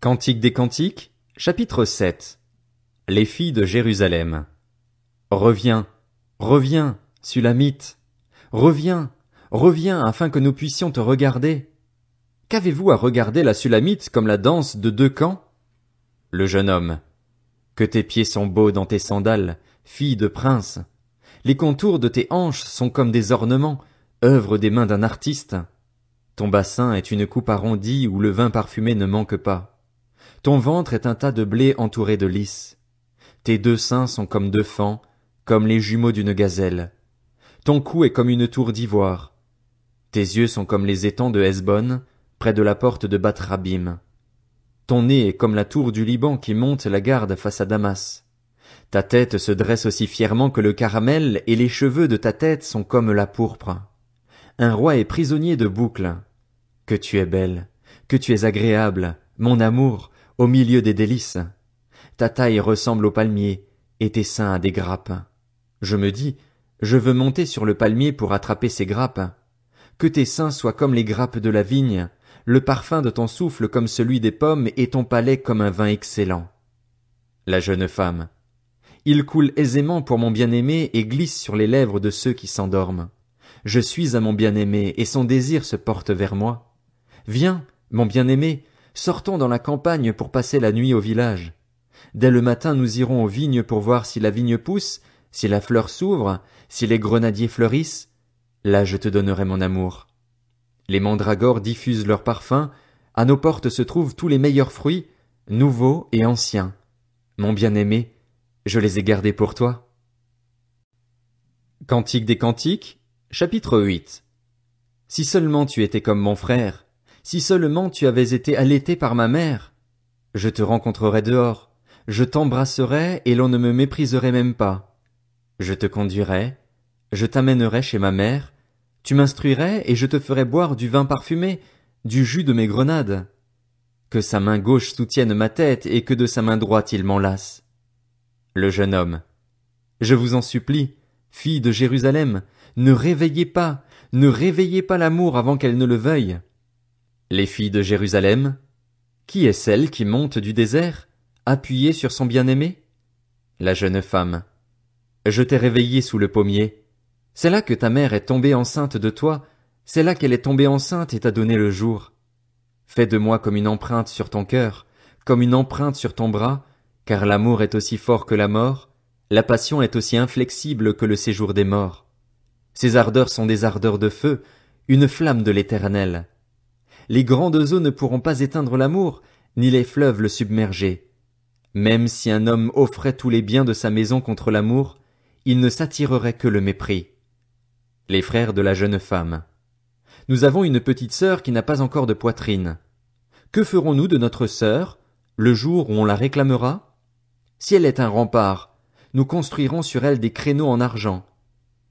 Cantique des Cantiques, chapitre 7. Les filles de Jérusalem. Reviens, reviens, Sulamite. Reviens, reviens, afin que nous puissions te regarder. Qu'avez-vous à regarder la Sulamite comme la danse de deux camps? Le jeune homme. Que tes pieds sont beaux dans tes sandales, fille de prince. Les contours de tes hanches sont comme des ornements, œuvre des mains d'un artiste. Ton bassin est une coupe arrondie où le vin parfumé ne manque pas. Ton ventre est un tas de blé entouré de lys. Tes deux seins sont comme deux faons, comme les jumeaux d'une gazelle. Ton cou est comme une tour d'ivoire. Tes yeux sont comme les étangs de Hesbon, près de la porte de Bath-Rabim. Ton nez est comme la tour du Liban qui monte la garde face à Damas. Ta tête se dresse aussi fièrement que le caramel, et les cheveux de ta tête sont comme la pourpre. Un roi est prisonnier de boucles. Que tu es belle, que tu es agréable, mon amour, au milieu des délices. Ta taille ressemble au palmier, et tes seins à des grappes. Je me dis, je veux monter sur le palmier pour attraper ces grappes. Que tes seins soient comme les grappes de la vigne, le parfum de ton souffle comme celui des pommes et ton palais comme un vin excellent. La jeune femme. Il coule aisément pour mon bien-aimé et glisse sur les lèvres de ceux qui s'endorment. Je suis à mon bien-aimé et son désir se porte vers moi. Viens, mon bien-aimé, sortons dans la campagne pour passer la nuit au village. Dès le matin nous irons aux vignes pour voir si la vigne pousse, si la fleur s'ouvre, si les grenadiers fleurissent. Là je te donnerai mon amour. Les mandragores diffusent leur parfum, à nos portes se trouvent tous les meilleurs fruits, nouveaux et anciens. Mon bien-aimé, je les ai gardés pour toi. Cantique des Cantiques, chapitre 8. Si seulement tu étais comme mon frère, si seulement tu avais été allaité par ma mère, je te rencontrerais dehors, je t'embrasserais et l'on ne me mépriserait même pas. Je te conduirais, je t'amènerais chez ma mère, tu m'instruirais et je te ferais boire du vin parfumé, du jus de mes grenades. Que sa main gauche soutienne ma tête et que de sa main droite il m'enlace. Le jeune homme. Je vous en supplie, filles de Jérusalem, ne réveillez pas l'amour avant qu'elle ne le veuille. Les filles de Jérusalem, qui est celle qui monte du désert, appuyée sur son bien-aimé? La jeune femme. Je t'ai réveillée sous le pommier. C'est là que ta mère est tombée enceinte de toi, c'est là qu'elle est tombée enceinte et t'a donné le jour. Fais de moi comme une empreinte sur ton cœur, comme une empreinte sur ton bras, car l'amour est aussi fort que la mort, la passion est aussi inflexible que le séjour des morts. Ces ardeurs sont des ardeurs de feu, une flamme de l'Éternel. Les grandes eaux ne pourront pas éteindre l'amour, ni les fleuves le submerger. Même si un homme offrait tous les biens de sa maison contre l'amour, il ne s'attirerait que le mépris. Les frères de la jeune femme. Nous avons une petite sœur qui n'a pas encore de poitrine. Que ferons-nous de notre sœur, le jour où on la réclamera? Si elle est un rempart, nous construirons sur elle des créneaux en argent.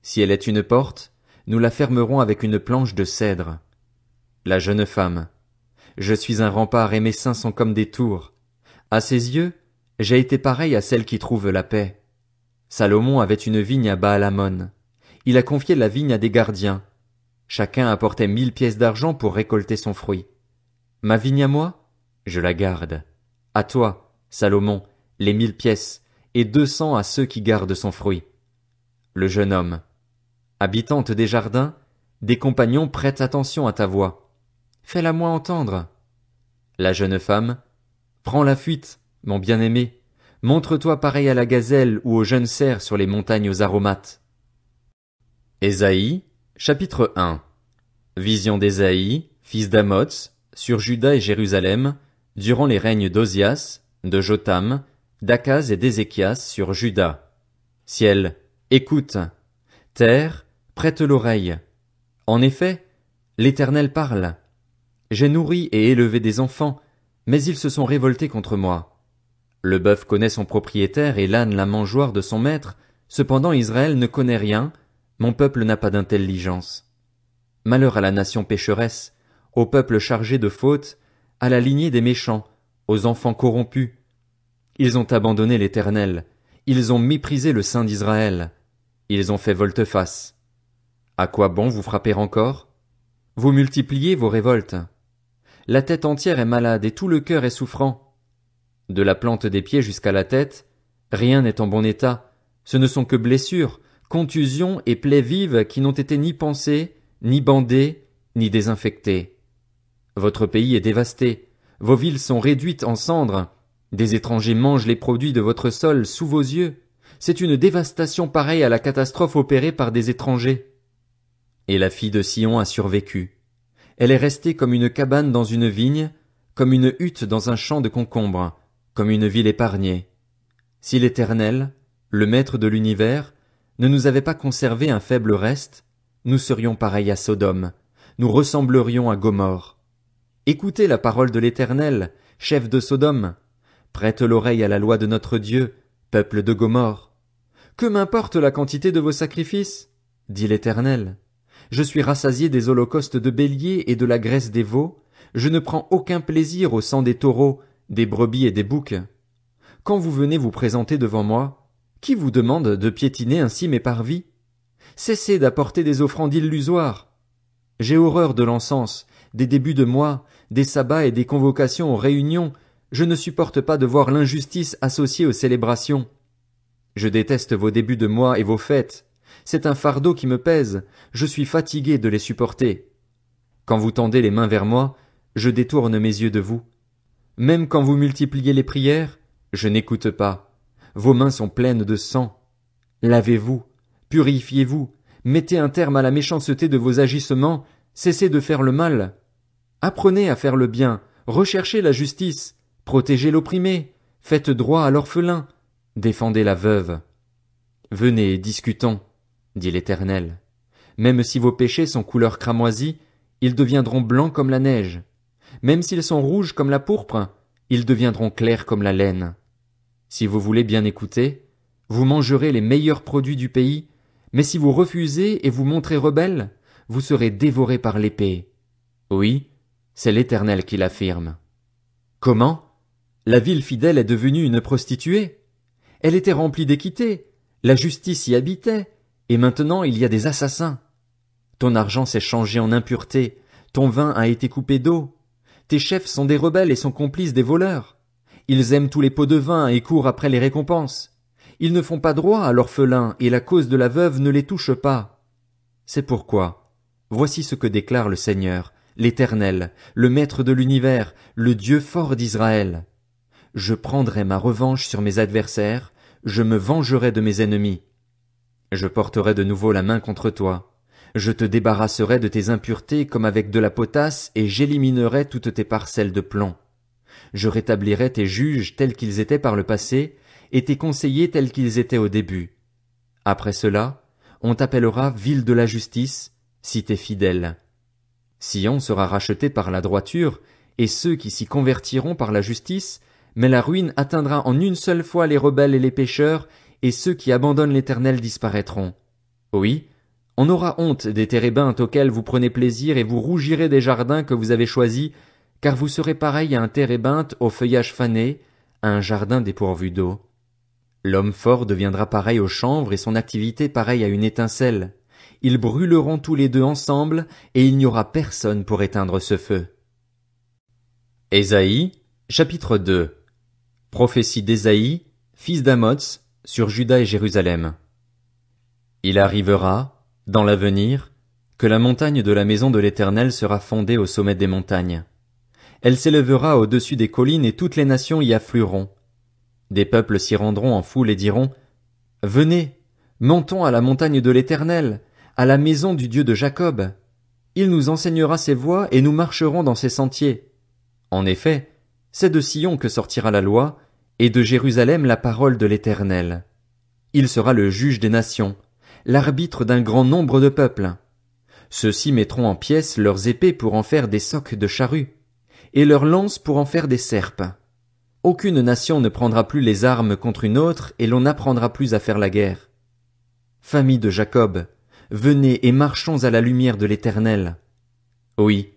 Si elle est une porte, nous la fermerons avec une planche de cèdre. La jeune femme. Je suis un rempart et mes seins sont comme des tours. À ses yeux, j'ai été pareil à celle qui trouve la paix. Salomon avait une vigne à Baal-Hamon. Il a confié la vigne à des gardiens. Chacun apportait 1000 pièces d'argent pour récolter son fruit. Ma vigne à moi, je la garde. À toi, Salomon, les 1000 pièces, et 200 à ceux qui gardent son fruit. Le jeune homme. Habitante des jardins, des compagnons prêtent attention à ta voix. Fais-la-moi entendre. La jeune femme. Prends la fuite, mon bien-aimé. Montre-toi pareil à la gazelle ou au jeune cerf sur les montagnes aux aromates. Ésaïe, chapitre 1. Vision d'Ésaïe, fils d'Amoz, sur Juda et Jérusalem, durant les règnes d'Ozias, de Jotham, d'Akaz et d'Ézéchias sur Juda. Ciel, écoute. Terre, prête l'oreille. En effet, l'Éternel parle. J'ai nourri et élevé des enfants, mais ils se sont révoltés contre moi. Le bœuf connaît son propriétaire et l'âne la mangeoire de son maître, cependant Israël ne connaît rien, mon peuple n'a pas d'intelligence. Malheur à la nation pécheresse, au peuple chargé de fautes, à la lignée des méchants, aux enfants corrompus. Ils ont abandonné l'Éternel, ils ont méprisé le Saint d'Israël, ils ont fait volte-face. À quoi bon vous frapper encore? Vous multipliez vos révoltes. La tête entière est malade et tout le cœur est souffrant. De la plante des pieds jusqu'à la tête, rien n'est en bon état. Ce ne sont que blessures, contusions et plaies vives qui n'ont été ni pansées, ni bandées, ni désinfectées. Votre pays est dévasté. Vos villes sont réduites en cendres. Des étrangers mangent les produits de votre sol sous vos yeux. C'est une dévastation pareille à la catastrophe opérée par des étrangers. Et la fille de Sion a survécu. Elle est restée comme une cabane dans une vigne, comme une hutte dans un champ de concombres, comme une ville épargnée. Si l'Éternel, le Maître de l'univers, ne nous avait pas conservé un faible reste, nous serions pareils à Sodome, nous ressemblerions à Gomorrhe. Écoutez la parole de l'Éternel, chef de Sodome. Prête l'oreille à la loi de notre Dieu, peuple de Gomorrhe. Que m'importe la quantité de vos sacrifices? Dit l'Éternel. Je suis rassasié des holocaustes de béliers et de la graisse des veaux. Je ne prends aucun plaisir au sang des taureaux, des brebis et des boucs. Quand vous venez vous présenter devant moi, qui vous demande de piétiner ainsi mes parvis? Cessez d'apporter des offrandes illusoires. J'ai horreur de l'encens, des débuts de mois, des sabbats et des convocations aux réunions. Je ne supporte pas de voir l'injustice associée aux célébrations. Je déteste vos débuts de mois et vos fêtes. C'est un fardeau qui me pèse. Je suis fatigué de les supporter. Quand vous tendez les mains vers moi, je détourne mes yeux de vous. Même quand vous multipliez les prières, je n'écoute pas. Vos mains sont pleines de sang. Lavez-vous, purifiez-vous, mettez un terme à la méchanceté de vos agissements, cessez de faire le mal. Apprenez à faire le bien, recherchez la justice, protégez l'opprimé, faites droit à l'orphelin, défendez la veuve. Venez, discutons, dit l'Éternel. Même si vos péchés sont couleur cramoisie, ils deviendront blancs comme la neige. Même s'ils sont rouges comme la pourpre, ils deviendront clairs comme la laine. Si vous voulez bien écouter, vous mangerez les meilleurs produits du pays, mais si vous refusez et vous montrez rebelle, vous serez dévorés par l'épée. Oui, c'est l'Éternel qui l'affirme. Comment? La ville fidèle est devenue une prostituée. Elle était remplie d'équité, la justice y habitait, et maintenant il y a des assassins. Ton argent s'est changé en impureté, ton vin a été coupé d'eau. Tes chefs sont des rebelles et sont complices des voleurs. Ils aiment tous les pots de vin et courent après les récompenses. Ils ne font pas droit à l'orphelin et la cause de la veuve ne les touche pas. C'est pourquoi, voici ce que déclare le Seigneur, l'Éternel, le Maître de l'univers, le Dieu fort d'Israël. Je prendrai ma revanche sur mes adversaires, je me vengerai de mes ennemis. Je porterai de nouveau la main contre toi. Je te débarrasserai de tes impuretés comme avec de la potasse et j'éliminerai toutes tes parcelles de plomb. Je rétablirai tes juges tels qu'ils étaient par le passé et tes conseillers tels qu'ils étaient au début. Après cela, on t'appellera ville de la justice, cité fidèle. Sion sera racheté par la droiture et ceux qui s'y convertiront par la justice, mais la ruine atteindra en une seule fois les rebelles et les pécheurs et ceux qui abandonnent l'Éternel disparaîtront. Oui, on aura honte des térébintes auxquels vous prenez plaisir et vous rougirez des jardins que vous avez choisis, car vous serez pareil à un térébinthe au feuillage fané, à un jardin dépourvu d'eau. L'homme fort deviendra pareil au chanvre et son activité pareille à une étincelle. Ils brûleront tous les deux ensemble et il n'y aura personne pour éteindre ce feu. Ésaïe, chapitre 2. Prophétie d'Ésaïe, fils d'Amoz, sur Juda et Jérusalem. Il arrivera, dans l'avenir, que la montagne de la maison de l'Éternel sera fondée au sommet des montagnes. Elle s'élèvera au-dessus des collines et toutes les nations y afflueront. Des peuples s'y rendront en foule et diront, « Venez, montons à la montagne de l'Éternel, à la maison du Dieu de Jacob. Il nous enseignera ses voies et nous marcherons dans ses sentiers. » En effet, c'est de Sion que sortira la loi, et de Jérusalem la parole de l'Éternel. Il sera le juge des nations, l'arbitre d'un grand nombre de peuples. Ceux-ci mettront en pièces leurs épées pour en faire des socs de charrues, et leurs lances pour en faire des serpes. Aucune nation ne prendra plus les armes contre une autre, et l'on n'apprendra plus à faire la guerre. Famille de Jacob, venez et marchons à la lumière de l'Éternel. Oui,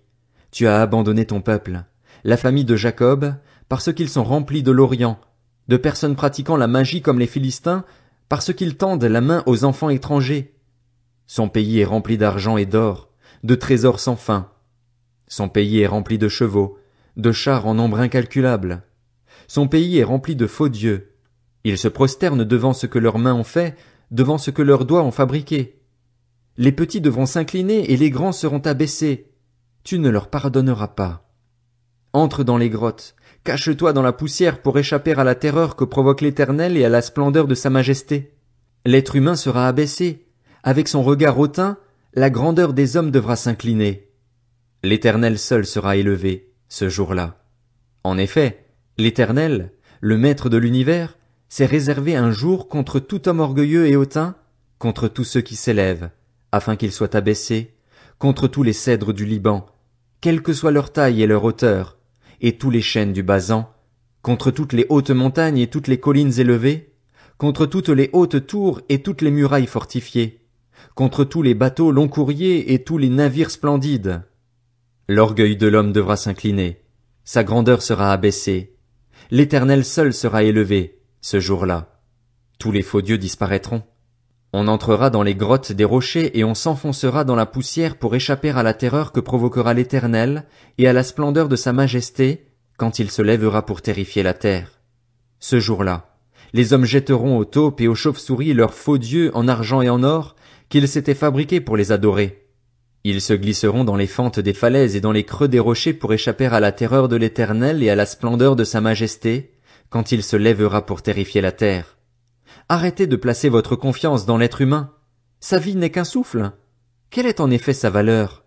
tu as abandonné ton peuple, la famille de Jacob, parce qu'ils sont remplis de l'Orient, de personnes pratiquant la magie comme les Philistins, parce qu'ils tendent la main aux enfants étrangers. Son pays est rempli d'argent et d'or, de trésors sans fin. Son pays est rempli de chevaux, de chars en nombre incalculable. Son pays est rempli de faux dieux. Ils se prosternent devant ce que leurs mains ont fait, devant ce que leurs doigts ont fabriqué. Les petits devront s'incliner et les grands seront abaissés. Tu ne leur pardonneras pas. Entre dans les grottes, cache-toi dans la poussière pour échapper à la terreur que provoque l'Éternel et à la splendeur de sa majesté. L'être humain sera abaissé. Avec son regard hautain, la grandeur des hommes devra s'incliner. L'Éternel seul sera élevé, ce jour-là. En effet, l'Éternel, le Maître de l'univers, s'est réservé un jour contre tout homme orgueilleux et hautain, contre tous ceux qui s'élèvent, afin qu'ils soient abaissés, contre tous les cèdres du Liban, quelle que soit leur taille et leur hauteur, et tous les chênes du Basan, contre toutes les hautes montagnes et toutes les collines élevées, contre toutes les hautes tours et toutes les murailles fortifiées, contre tous les bateaux long courriers et tous les navires splendides. L'orgueil de l'homme devra s'incliner, sa grandeur sera abaissée, l'Éternel seul sera élevé, ce jour-là. Tous les faux dieux disparaîtront. On entrera dans les grottes des rochers et on s'enfoncera dans la poussière pour échapper à la terreur que provoquera l'Éternel et à la splendeur de sa majesté quand il se lèvera pour terrifier la terre. Ce jour-là, les hommes jetteront aux taupes et aux chauves-souris leurs faux dieux en argent et en or qu'ils s'étaient fabriqués pour les adorer. Ils se glisseront dans les fentes des falaises et dans les creux des rochers pour échapper à la terreur de l'Éternel et à la splendeur de sa majesté quand il se lèvera pour terrifier la terre. Arrêtez de placer votre confiance dans l'être humain. Sa vie n'est qu'un souffle. Quelle est en effet sa valeur?